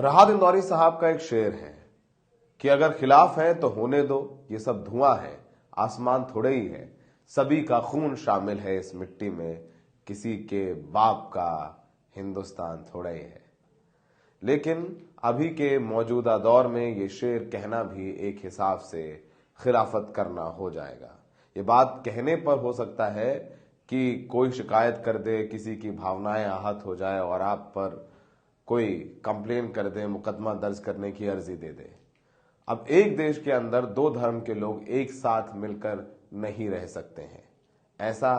राहत इंदौरी साहब का एक शेर है कि अगर खिलाफ है तो होने दो, ये सब धुआं है, आसमान थोड़े ही है, सभी का खून शामिल है इस मिट्टी में, किसी के बाप का हिंदुस्तान थोड़ा ही है। लेकिन अभी के मौजूदा दौर में ये शेर कहना भी एक हिसाब से खिलाफत करना हो जाएगा। ये बात कहने पर हो सकता है कि कोई शिकायत कर दे, किसी की भावनाएं आहत हो जाए और आप पर कोई कंप्लेन कर दे, मुकदमा दर्ज करने की अर्जी दे दे। अब एक देश के अंदर दो धर्म के लोग एक साथ मिलकर नहीं रह सकते हैं। ऐसा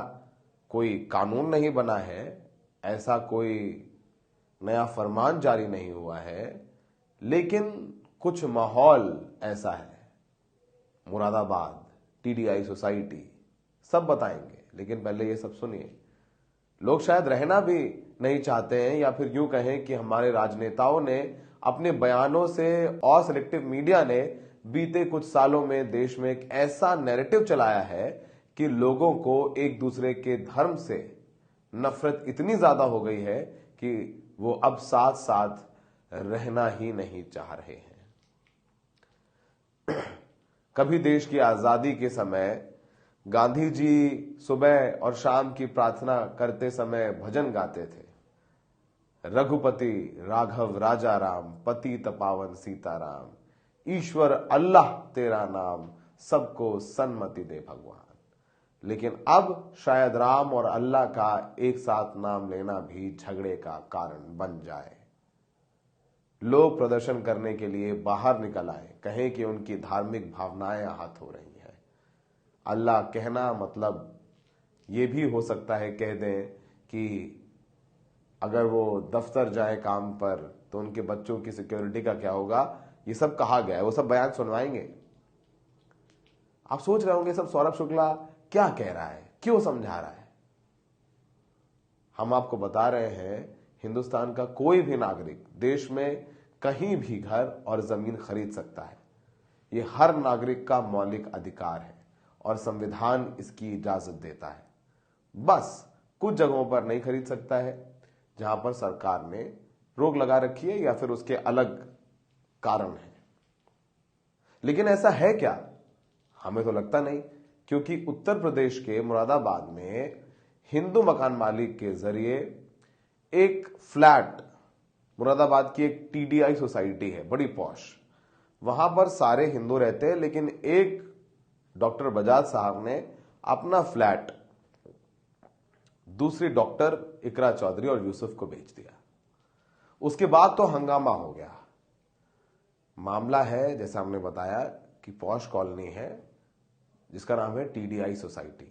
कोई कानून नहीं बना है, ऐसा कोई नया फरमान जारी नहीं हुआ है, लेकिन कुछ माहौल ऐसा है। मुरादाबाद, टीडीआई सोसाइटी, सब बताएंगे, लेकिन पहले ये सब सुनिए। लोग शायद रहना भी नहीं चाहते हैं, या फिर यूं कहें कि हमारे राजनेताओं ने अपने बयानों से और सिलेक्टिव मीडिया ने बीते कुछ सालों में देश में एक ऐसा नैरेटिव चलाया है कि लोगों को एक दूसरे के धर्म से नफरत इतनी ज्यादा हो गई है कि वो अब साथ साथ रहना ही नहीं चाह रहे हैं। कभी देश की आजादी के समय गांधी जी सुबह और शाम की प्रार्थना करते समय भजन गाते थे, रघुपति राघव राजा राम, पतित पावन सीताराम, ईश्वर अल्लाह तेरा नाम, सबको सन्मति दे भगवान। लेकिन अब शायद राम और अल्लाह का एक साथ नाम लेना भी झगड़े का कारण बन जाए। लोग प्रदर्शन करने के लिए बाहर निकल आए, कहें कि उनकी धार्मिक भावनाएं आहत हो रही हैं। अल्लाह कहना मतलब ये भी हो सकता है कह दें कि अगर वो दफ्तर जाए काम पर तो उनके बच्चों की सिक्योरिटी का क्या होगा। ये सब कहा गया है, वो सब बयान सुनवाएंगे। आप सोच रहे होंगे सब सौरभ शुक्ला क्या कह रहा है, क्यों समझा रहा है। हम आपको बता रहे हैं, हिंदुस्तान का कोई भी नागरिक देश में कहीं भी घर और जमीन खरीद सकता है। ये हर नागरिक का मौलिक अधिकार है और संविधान इसकी इजाजत देता है। बस कुछ जगहों पर नहीं खरीद सकता है जहां पर सरकार ने रोक लगा रखी है या फिर उसके अलग कारण है। लेकिन ऐसा है क्या? हमें तो लगता नहीं, क्योंकि उत्तर प्रदेश के मुरादाबाद में हिंदू मकान मालिक के जरिए एक फ्लैट, मुरादाबाद की एक टीडीआई सोसाइटी है, बड़ी पॉश, वहां पर सारे हिंदू रहते हैं, लेकिन एक डॉक्टर बजाज साहब ने अपना फ्लैट दूसरी डॉक्टर इकरा चौधरी और यूसुफ को बेच दिया। उसके बाद तो हंगामा हो गया। मामला है, जैसा हमने बताया, कि पॉश कॉलोनी है जिसका नाम है TDI society.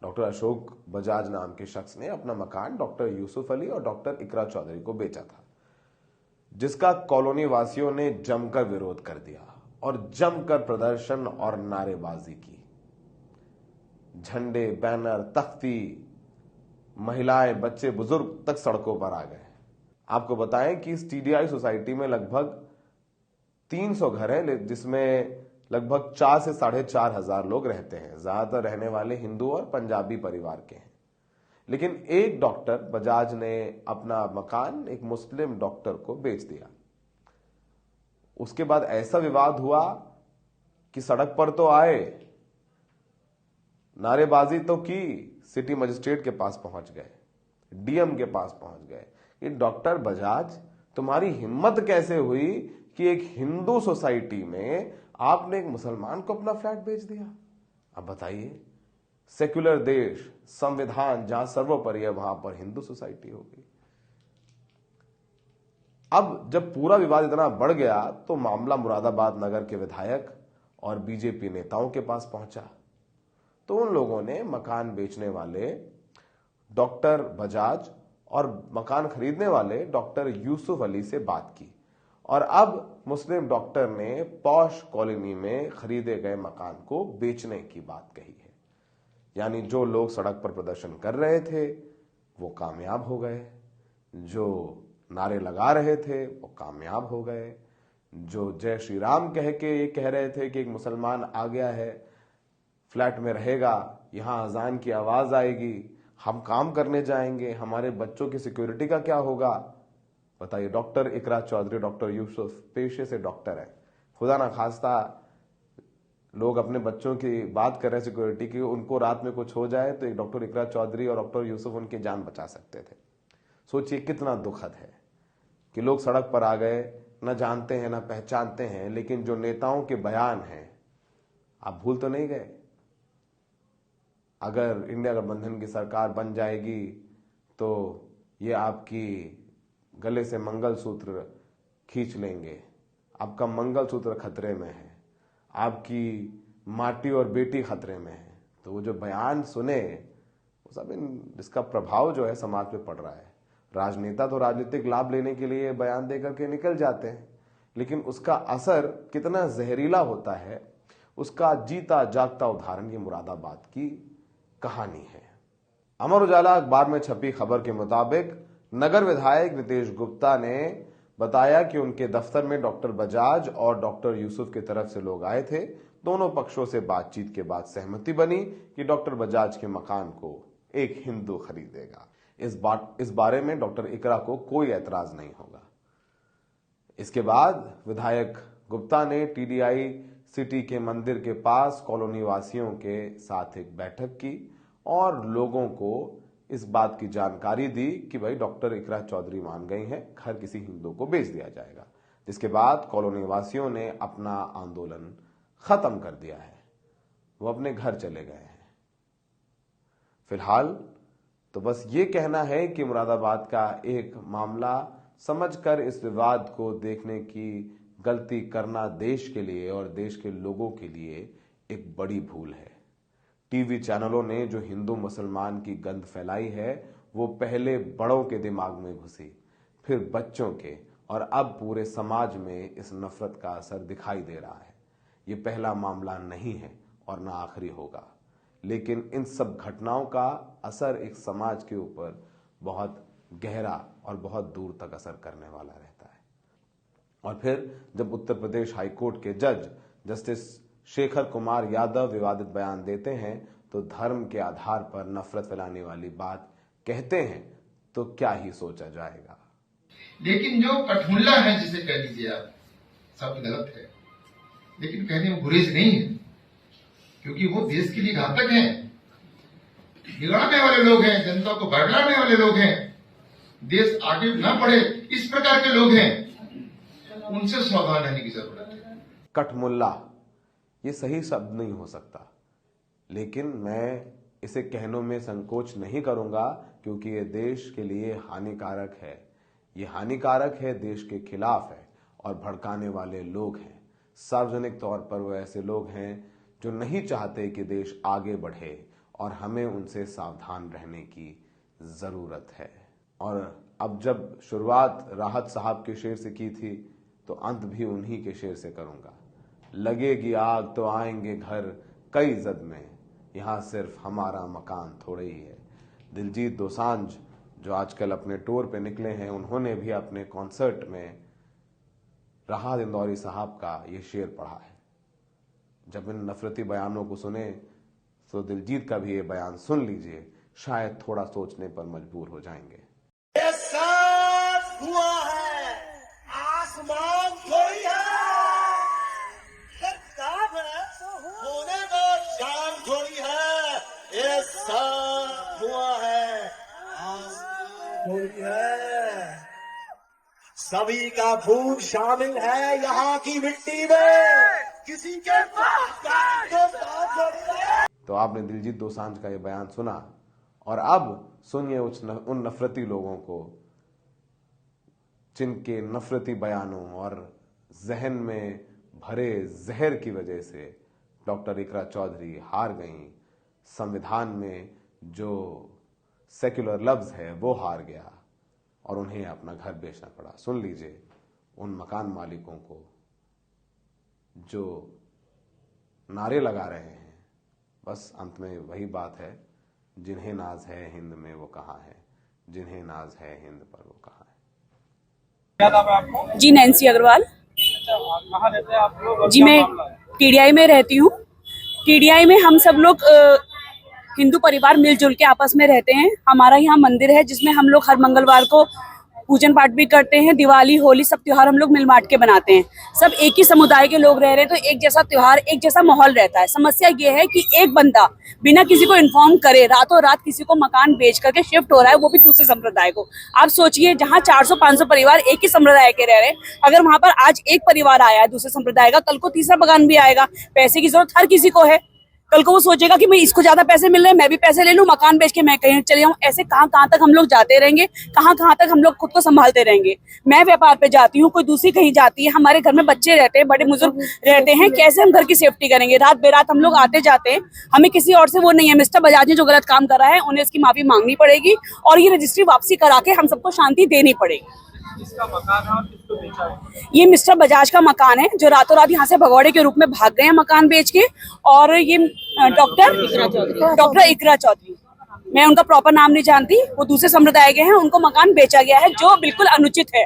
Doctor Ashok Bajaj नाम के शख्स ने अपना मकान डॉक्टर यूसुफ अली और डॉक्टर इकरा चौधरी को बेचा था, जिसका कॉलोनी वासियों ने जमकर विरोध कर दिया और जमकर प्रदर्शन और नारेबाजी की। झंडे, बैनर, तख्ती, महिलाएं, बच्चे, बुजुर्ग तक सड़कों पर आ गए। आपको बताएं कि इस टीडीआई सोसाइटी में लगभग 300 घर हैं, जिसमें लगभग 4 से 4,500 लोग रहते हैं। ज्यादातर रहने वाले हिंदू और पंजाबी परिवार के हैं। लेकिन एक डॉक्टर बजाज ने अपना मकान एक मुस्लिम डॉक्टर को बेच दिया। उसके बाद ऐसा विवाद हुआ कि सड़क पर तो आए, नारेबाजी तो की, सिटी मजिस्ट्रेट के पास पहुंच गए, डीएम के पास पहुंच गए कि डॉक्टर बजाज, तुम्हारी हिम्मत कैसे हुई कि एक हिंदू सोसाइटी में आपने एक मुसलमान को अपना फ्लैट बेच दिया। अब बताइए, सेक्युलर देश, संविधान जहां सर्वोपरि है, वहां पर हिंदू सोसाइटी हो गई। अब जब पूरा विवाद इतना बढ़ गया तो मामला मुरादाबाद नगर के विधायक और बीजेपी नेताओं के पास पहुंचा। तो उन लोगों ने मकान बेचने वाले डॉक्टर बजाज और मकान खरीदने वाले डॉक्टर यूसुफ अली से बात की, और अब मुस्लिम डॉक्टर ने पॉश कॉलोनी में खरीदे गए मकान को बेचने की बात कही है। यानी जो लोग सड़क पर प्रदर्शन कर रहे थे वो कामयाब हो गए, जो नारे लगा रहे थे वो कामयाब हो गए, जो जय श्री राम कह के ये कह रहे थे कि एक मुसलमान आ गया है, फ्लैट में रहेगा, यहां अजान की आवाज आएगी, हम काम करने जाएंगे, हमारे बच्चों की सिक्योरिटी का क्या होगा, बताइए, डॉक्टर इकरा चौधरी, डॉक्टर यूसुफ पेशे से डॉक्टर है। खुदा ना खास्ता लोग अपने बच्चों की बात कर रहे हैं सिक्योरिटी की, उनको रात में कुछ हो जाए तो एक डॉक्टर इकरा चौधरी और डॉक्टर यूसुफ उनकी जान बचा सकते थे। सोचिए कितना दुखद है कि लोग सड़क पर आ गए, न जानते हैं न पहचानते हैं, लेकिन जो नेताओं के बयान हैं आप भूल तो नहीं गए। अगर इंडिया गठबंधन की सरकार बन जाएगी तो ये आपकी गले से मंगलसूत्र खींच लेंगे, आपका मंगलसूत्र खतरे में है, आपकी माटी और बेटी खतरे में है। तो वो जो बयान सुने वो सब इसका प्रभाव जो है समाज पे पड़ रहा है। राजनेता तो राजनीतिक लाभ लेने के लिए बयान दे करके निकल जाते हैं, लेकिन उसका असर कितना जहरीला होता है उसका जीता जागता उदाहरण ये मुरादाबाद की कहानी है। अमर उजाला अखबार में छपी खबर के मुताबिक नगर विधायक नितेश गुप्ता ने बताया कि उनके दफ्तर में डॉक्टर बजाज और डॉक्टर यूसुफ की तरफ से लोग आए थे। दोनों पक्षों से बातचीत के बाद सहमति बनी कि डॉक्टर बजाज के मकान को एक हिंदू खरीदेगा। इस बारे में डॉक्टर इकरा को कोई ऐतराज नहीं होगा। इसके बाद विधायक गुप्ता ने टीडीआई सिटी के मंदिर के पास कॉलोनी वासियों के साथ एक बैठक की और लोगों को इस बात की जानकारी दी कि भाई डॉक्टर इकरा चौधरी मान गई हैं, घर किसी हिंदू को बेच दिया जाएगा। जिसके बाद कॉलोनी वासियों ने अपना आंदोलन खत्म कर दिया है, वो अपने घर चले गए हैं। फिलहाल तो बस ये कहना है कि मुरादाबाद का एक मामला समझकर इस विवाद को देखने की गलती करना देश के लिए और देश के लोगों के लिए एक बड़ी भूल है। टीवी चैनलों ने जो हिंदू मुसलमान की गंध फैलाई है वो पहले बड़ों के दिमाग में घुसी, फिर बच्चों के, और अब पूरे समाज में इस नफरत का असर दिखाई दे रहा है। ये पहला मामला नहीं है और ना आखिरी होगा, लेकिन इन सब घटनाओं का असर एक समाज के ऊपर बहुत गहरा और बहुत दूर तक असर करने वाला रहता है। और फिर जब उत्तर प्रदेश हाईकोर्ट के जज जस्टिस शेखर कुमार यादव विवादित बयान देते हैं तो धर्म के आधार पर नफरत फैलाने वाली बात कहते हैं तो क्या ही सोचा जाएगा। लेकिन जो कठमुल्ला है, जिसे कह लीजिए आप, शब्द गलत है लेकिन कहने में गुरेज नहीं है, क्योंकि वो देश के लिए घातक हैं, बिगाड़ने वाले लोग हैं, जनता को भड़काने वाले लोग हैं, देश आगे न बढ़े इस प्रकार के लोग हैं, उनसे सावधान रहने की जरूरत है। कठमुल्ला ये सही शब्द नहीं हो सकता, लेकिन मैं इसे कहने में संकोच नहीं करूंगा क्योंकि ये देश के लिए हानिकारक है। ये हानिकारक है, देश के खिलाफ है और भड़काने वाले लोग हैं। सार्वजनिक तौर पर वो ऐसे लोग हैं जो नहीं चाहते कि देश आगे बढ़े और हमें उनसे सावधान रहने की जरूरत है। और अब जब शुरुआत राहत साहब के शेर से की थी तो अंत भी उन्हीं के शेर से करूंगा। लगेगी आग तो आएंगे घर कई जद में, यहां सिर्फ हमारा मकान थोड़े ही है। दिलजीत दोसांझ जो आजकल अपने टूर पे निकले हैं, उन्होंने भी अपने कॉन्सर्ट में राहत इंदौरी साहब का ये शेर पढ़ा है। जब इन नफरती बयानों को सुने तो दिलजीत का भी ये बयान सुन लीजिए, शायद थोड़ा सोचने पर मजबूर हो जाएंगे। हुआ है आसमान थोड़ी है, होने को शान थोड़ी है, ये सब हुआ है आसमान थोड़ी है। सभी का खून शामिल है यहाँ की मिट्टी में, किसी के पास तो आपने दिलजीत दोसांझ का ये बयान सुना और अब सुनिए उन नफरती लोगों को जिनके नफरती बयानों और जहन में भरे जहर की वजह से डॉक्टर इकरा चौधरी हार गईं। संविधान में जो सेक्युलर लफ्ज है वो हार गया और उन्हें अपना घर बेचना पड़ा। सुन लीजिए उन मकान मालिकों को जो नारे लगा रहे हैं। बस अंत में वही बात है, जिन्हें नाज है हिंद में वो कहाँ है, जिन्हें नाज है हिंद पर वो कहाँ है। क्या नाम है आपका? जी नैन्सी अग्रवाल। कहाँ रहते हैं आप लोग? जी मैं टीडीआई में रहती हूँ। टीडीआई में हम सब लोग हिंदू परिवार मिलजुल के आपस में रहते हैं। हमारा यहाँ मंदिर है जिसमें हम लोग हर मंगलवार को पूजन पाठ भी करते हैं, दिवाली होली सब त्योहार हम लोग मिल बांट के बनाते हैं। सब एक ही समुदाय के लोग रह रहे हैं तो एक जैसा त्योहार, एक जैसा माहौल रहता है। समस्या ये है कि एक बंदा बिना किसी को इन्फॉर्म करे रातों रात किसी को मकान बेच करके शिफ्ट हो रहा है, वो भी दूसरे संप्रदाय को। आप सोचिए, जहाँ 400-500 परिवार एक ही संप्रदाय के रह रहे हैं, अगर वहां पर आज एक परिवार आया है दूसरे संप्रदाय का, कल को तीसरा मकान भी आएगा। पैसे की जरूरत हर किसी को है। कल को वो सोचेगा कि मैं इसको ज्यादा पैसे मिल रहे हैं, मैं भी पैसे ले लूं, मकान बेच के मैं कहीं चले जाऊं। ऐसे कहाँ तक हम लोग जाते रहेंगे, कहाँ तक हम लोग खुद को संभालते रहेंगे। मैं व्यापार पे जाती हूँ, कोई दूसरी कहीं जाती है, हमारे घर में बच्चे रहते हैं, बड़े बुजुर्ग रहते हैं, कैसे हम घर की सेफ्टी करेंगे? रात बेरात हम लोग आते जाते हैं, हमें किसी और से वो नहीं है। मिस्टर बजाज ने जो गलत काम करा है उन्हें इसकी माफी मांगनी पड़ेगी और ये रजिस्ट्री वापसी करा के हम सबको शांति देनी पड़ेगी। किसका मकान है और किसको बेचा है? ये मिस्टर बजाज का मकान है जो रातों रात यहाँ से भगौड़े के रूप में भाग गए हैं मकान बेच के। और ये डॉक्टर इकरा चौधरी, मैं उनका प्रॉपर नाम नहीं जानती, वो दूसरे संप्रदाय के हैं, उनको मकान बेचा गया है जो बिल्कुल अनुचित है।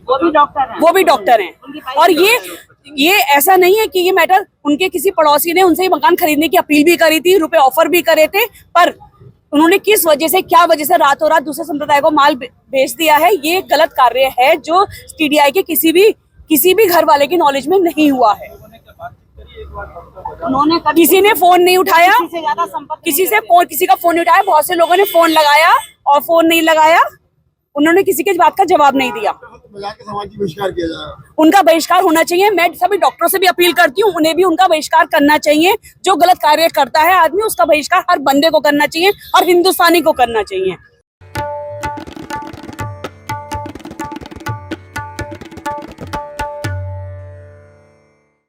वो भी डॉक्टर हैं। और ये ऐसा नहीं है कि ये मैटर, उनके किसी पड़ोसी ने उनसे मकान खरीदने की अपील भी करी थी, रुपए ऑफर भी करे थे, पर उन्होंने किस वजह से, क्या वजह से रातों रात दूसरे संप्रदाय को माल बेच दिया है, ये गलत कार्य है जो टीडीआई के किसी भी घर वाले की नॉलेज में नहीं हुआ है। उन्होंने किसी ने फोन नहीं उठाया, किसी का फोन नहीं उठाया। बहुत से लोगों ने फोन लगाया और फोन नहीं लगाया, उन्होंने किसी की बात का जवाब नहीं दिया। बहिष्कार किया जाए, उनका बहिष्कार होना चाहिए। मैं सभी डॉक्टरों से भी अपील करती हूँ, उन्हें भी उनका बहिष्कार करना चाहिए। जो गलत कार्य करता है आदमी, उसका बहिष्कार हर बंदे को करना चाहिए और हिंदुस्तानी को करना चाहिए।